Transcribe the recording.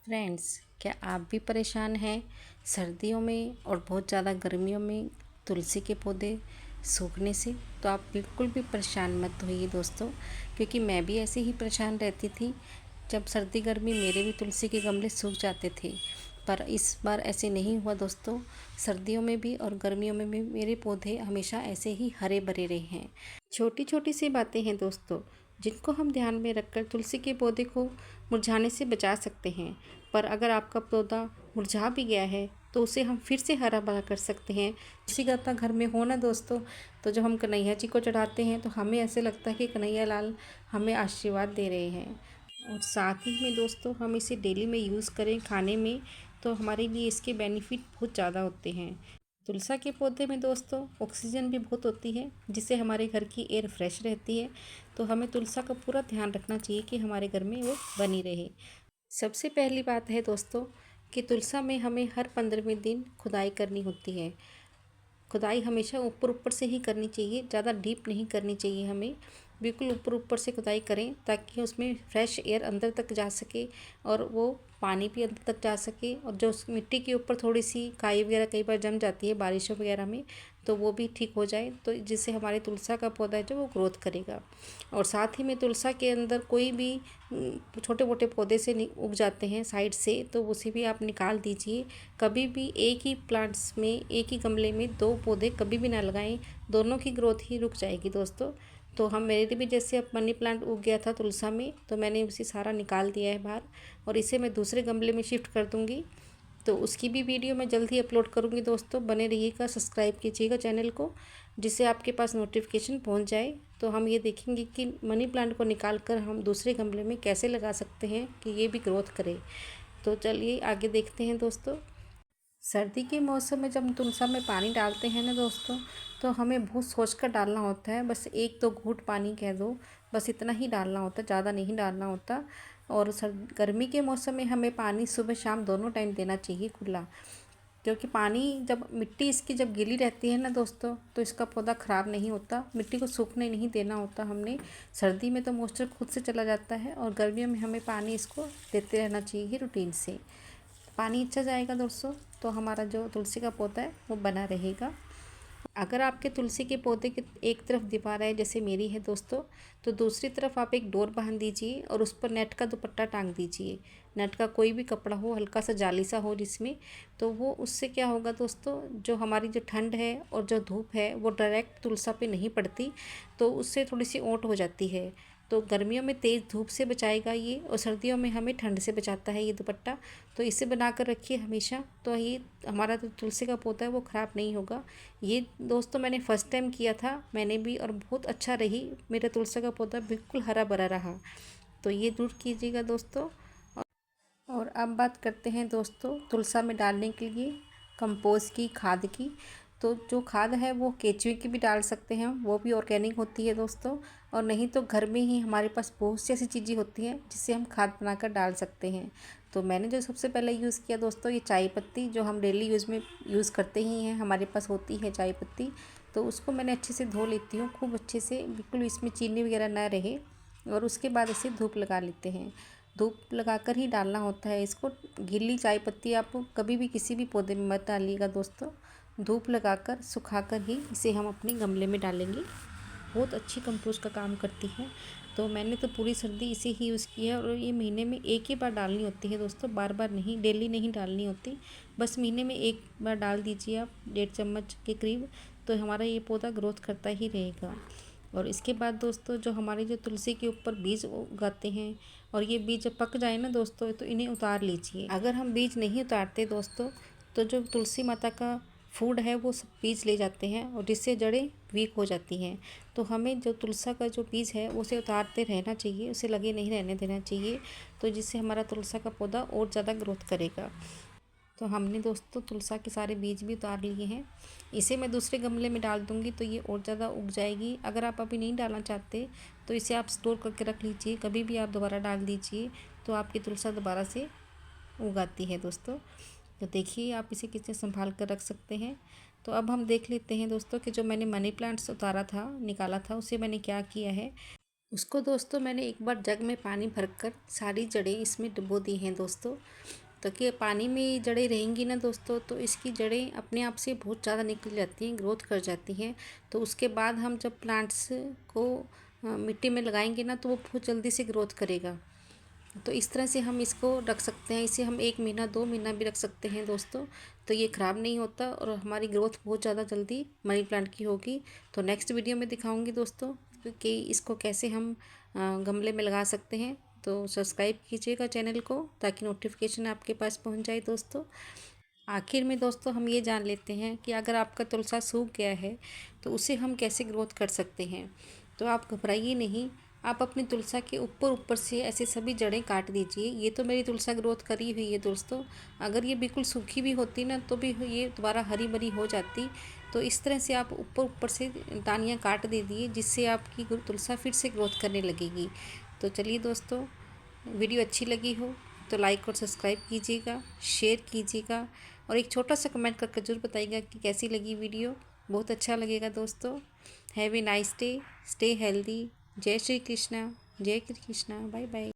Friends, क्या आप भी परेशान हैं सर्दियों में और बहुत ज़्यादा गर्मियों में तुलसी के पौधे सूखने से? तो आप बिल्कुल भी परेशान मत होइए दोस्तों, क्योंकि मैं भी ऐसे ही परेशान रहती थी। जब सर्दी गर्मी मेरे भी तुलसी के गमले सूख जाते थे, पर इस बार ऐसे नहीं हुआ दोस्तों। सर्दियों में भी और गर्मियों में भी मेरे पौधे हमेशा ऐसे ही हरे भरे रहे हैं। छोटी छोटी सी बातें हैं दोस्तों, जिनको हम ध्यान में रखकर तुलसी के पौधे को मुरझाने से बचा सकते हैं। पर अगर आपका पौधा मुरझा भी गया है तो उसे हम फिर से हरा भरा कर सकते हैं। तुलसी का घर में हो ना दोस्तों, तो जब हम कन्हैया जी को चढ़ाते हैं तो हमें ऐसे लगता है कि कन्हैया लाल हमें आशीर्वाद दे रहे हैं। और साथ ही में दोस्तों, हम इसे डेली में यूज़ करें खाने में, तो हमारे लिए इसके बेनिफिट बहुत ज़्यादा होते हैं। तुलसा के पौधे में दोस्तों ऑक्सीजन भी बहुत होती है, जिससे हमारे घर की एयर फ्रेश रहती है। तो हमें तुलसा का पूरा ध्यान रखना चाहिए कि हमारे घर में वो बनी रहे। सबसे पहली बात है दोस्तों कि तुलसा में हमें हर 15वें दिन खुदाई करनी होती है। खुदाई हमेशा ऊपर ऊपर से ही करनी चाहिए, ज़्यादा डीप नहीं करनी चाहिए। हमें बिल्कुल ऊपर ऊपर से खुदाई करें ताकि उसमें फ्रेश एयर अंदर तक जा सके और वो पानी भी अंदर तक जा सके। और जो उस मिट्टी के ऊपर थोड़ी सी काई वगैरह कई बार जम जाती है बारिशों वगैरह में, तो वो भी ठीक हो जाए, तो जिससे हमारे तुलसा का पौधा है जो वो ग्रोथ करेगा। और साथ ही में तुलसा के अंदर कोई भी छोटे मोटे पौधे से उग जाते हैं साइड से, तो उसे भी आप निकाल दीजिए। कभी भी एक ही प्लांट्स में, एक ही गमले में दो पौधे कभी भी ना लगाएं, दोनों की ग्रोथ ही रुक जाएगी दोस्तों। तो हम मेरे भी जैसे अब मनी प्लांट उग गया था तुलसा में, तो मैंने उसे सारा निकाल दिया है बाहर और इसे मैं दूसरे गमले में शिफ्ट कर दूँगी। तो उसकी भी वीडियो मैं जल्द ही अपलोड करूँगी दोस्तों। बने रहिएगा, सब्सक्राइब कीजिएगा चैनल को, जिससे आपके पास नोटिफिकेशन पहुँच जाए। तो हम ये देखेंगे कि मनी प्लांट को निकाल कर हम दूसरे गमले में कैसे लगा सकते हैं कि ये भी ग्रोथ करे। तो चलिए आगे देखते हैं दोस्तों। सर्दी के मौसम में जब हम तुलसा में पानी डालते हैं ना दोस्तों, तो हमें बहुत सोच कर डालना होता है। बस एक दो घूंट पानी कह दो, बस इतना ही डालना होता है, ज़्यादा नहीं डालना होता। और गर्मी के मौसम में हमें पानी सुबह शाम दोनों टाइम देना चाहिए खुला, क्योंकि पानी जब मिट्टी इसकी जब गीली रहती है ना दोस्तों, तो इसका पौधा ख़राब नहीं होता। मिट्टी को सूखने नहीं देना होता हमने। सर्दी में तो मॉइस्चर खुद से चला जाता है और गर्मियों में हमें पानी इसको देते रहना चाहिए रूटीन से। पानी अच्छा जाएगा दोस्तों, तो हमारा जो तुलसी का पौधा है वो बना रहेगा। अगर आपके तुलसी के पौधे की एक तरफ दीवार है जैसे मेरी है दोस्तों, तो दूसरी तरफ आप एक डोर बांध दीजिए और उस पर नेट का दुपट्टा टांग दीजिए। नेट का कोई भी कपड़ा हो, हल्का सा जाली सा हो जिसमें, तो वो उससे क्या होगा दोस्तों, जो हमारी जो ठंड है और जो धूप है वो डायरेक्ट तुलसा पे नहीं पड़ती, तो उससे थोड़ी सी ओट हो जाती है। तो गर्मियों में तेज़ धूप से बचाएगा ये, और सर्दियों में हमें ठंड से बचाता है ये दुपट्टा। तो इसे बना कर रखिए हमेशा, तो ये हमारा जो तुलसी का पौधा है वो ख़राब नहीं होगा। ये दोस्तों मैंने फ़र्स्ट टाइम किया था मैंने भी, और बहुत अच्छा रही। मेरा तुलसी का पौधा बिल्कुल हरा भरा रहा। तो ये दूर कीजिएगा दोस्तों। और अब बात करते हैं दोस्तों तुलसा में डालने के लिए कंपोस्ट की, खाद की। तो जो खाद है वो केचुए की भी डाल सकते हैं, वो भी ऑर्गेनिक होती है दोस्तों। और नहीं तो घर में ही हमारे पास बहुत सी ऐसी चीज़ें होती हैं जिससे हम खाद बनाकर डाल सकते हैं। तो मैंने जो सबसे पहले यूज़ किया दोस्तों, ये चाय पत्ती, जो हम डेली यूज़ में यूज़ करते ही हैं, हमारे पास होती है चाय पत्ती। तो उसको मैंने अच्छे से धो लेती हूँ खूब अच्छे से, बिल्कुल इसमें चीनी वगैरह ना रहे। और उसके बाद इसे धूप लगा लेते हैं। धूप लगाकर ही डालना होता है इसको। गीली चाय पत्ती आप कभी भी किसी भी पौधे में मत डालिएगा दोस्तों। धूप लगाकर सुखाकर ही इसे हम अपने गमले में डालेंगे। बहुत अच्छी कंपोस्ट का काम करती है। तो मैंने तो पूरी सर्दी इसे ही यूज़ किया है, और ये महीने में एक ही बार डालनी होती है दोस्तों, बार बार नहीं, डेली नहीं डालनी होती। बस महीने में एक बार डाल दीजिए आप, 1.5 चम्मच के करीब, तो हमारा ये पौधा ग्रोथ करता ही रहेगा। और इसके बाद दोस्तों, जो हमारे जो तुलसी के ऊपर बीज उगाते हैं, और ये बीज जब पक जाए ना दोस्तों, तो इन्हें उतार लीजिए। अगर हम बीज नहीं उतारते दोस्तों, तो जो तुलसी माता का फूड है वो सब बीज ले जाते हैं, और जिससे जड़ें वीक हो जाती हैं। तो हमें जो तुलसा का जो बीज है उसे उतारते रहना चाहिए, उसे लगे नहीं रहने देना चाहिए, तो जिससे हमारा तुलसा का पौधा और ज़्यादा ग्रोथ करेगा। तो हमने दोस्तों तुलसा के सारे बीज भी उतार लिए हैं। इसे मैं दूसरे गमले में डाल दूँगी तो ये और ज़्यादा उग जाएगी। अगर आप अभी नहीं डालना चाहते तो इसे आप स्टोर करके रख लीजिए, कभी भी आप दोबारा डाल दीजिए, तो आपकी तुलसा दोबारा से उगाती है दोस्तों। तो देखिए आप इसे किस तरह संभाल कर रख सकते हैं। तो अब हम देख लेते हैं दोस्तों कि जो मैंने मनी प्लांट्स उतारा था, निकाला था, उसे मैंने क्या किया है। उसको दोस्तों मैंने एक बार जग में पानी भरकर सारी जड़ें इसमें डुबो दी हैं दोस्तों। तो कि पानी में जड़ें रहेंगी ना दोस्तों, तो इसकी जड़ें अपने आप से बहुत ज़्यादा निकल जाती हैं, ग्रोथ कर जाती हैं। तो उसके बाद हम जब प्लांट्स को मिट्टी में लगाएंगे ना, तो वो बहुत जल्दी से ग्रोथ करेगा। तो इस तरह से हम इसको रख सकते हैं। इसे हम 1 महीना 2 महीना भी रख सकते हैं दोस्तों, तो ये ख़राब नहीं होता और हमारी ग्रोथ बहुत ज़्यादा जल्दी मनी प्लांट की होगी। तो नेक्स्ट वीडियो में दिखाऊंगी दोस्तों कि इसको कैसे हम गमले में लगा सकते हैं। तो सब्सक्राइब कीजिएगा चैनल को, ताकि नोटिफिकेशन आपके पास पहुंच जाए दोस्तों। आखिर में दोस्तों हम ये जान लेते हैं कि अगर आपका तुलसा सूख गया है तो उसे हम कैसे ग्रोथ कर सकते हैं। तो आप घबराइए नहीं, आप अपनी तुलसा के ऊपर ऊपर से ऐसे सभी जड़ें काट दीजिए। ये तो मेरी तुलसा ग्रोथ करी हुई है दोस्तों। अगर ये बिल्कुल सूखी भी होती ना, तो भी ये दोबारा हरी भरी हो जाती। तो इस तरह से आप ऊपर ऊपर से टाहनियाँ काट दीजिए, जिससे आपकी तुलसा फिर से ग्रोथ करने लगेगी। तो चलिए दोस्तों, वीडियो अच्छी लगी हो तो लाइक और सब्सक्राइब कीजिएगा, शेयर कीजिएगा और एक छोटा सा कमेंट करके ज़रूर बताइएगा कि कैसी लगी वीडियो। बहुत अच्छा लगेगा दोस्तों। Have a nice day, stay healthy. जय श्री कृष्णा, जय कृष्णा, बाय बाय।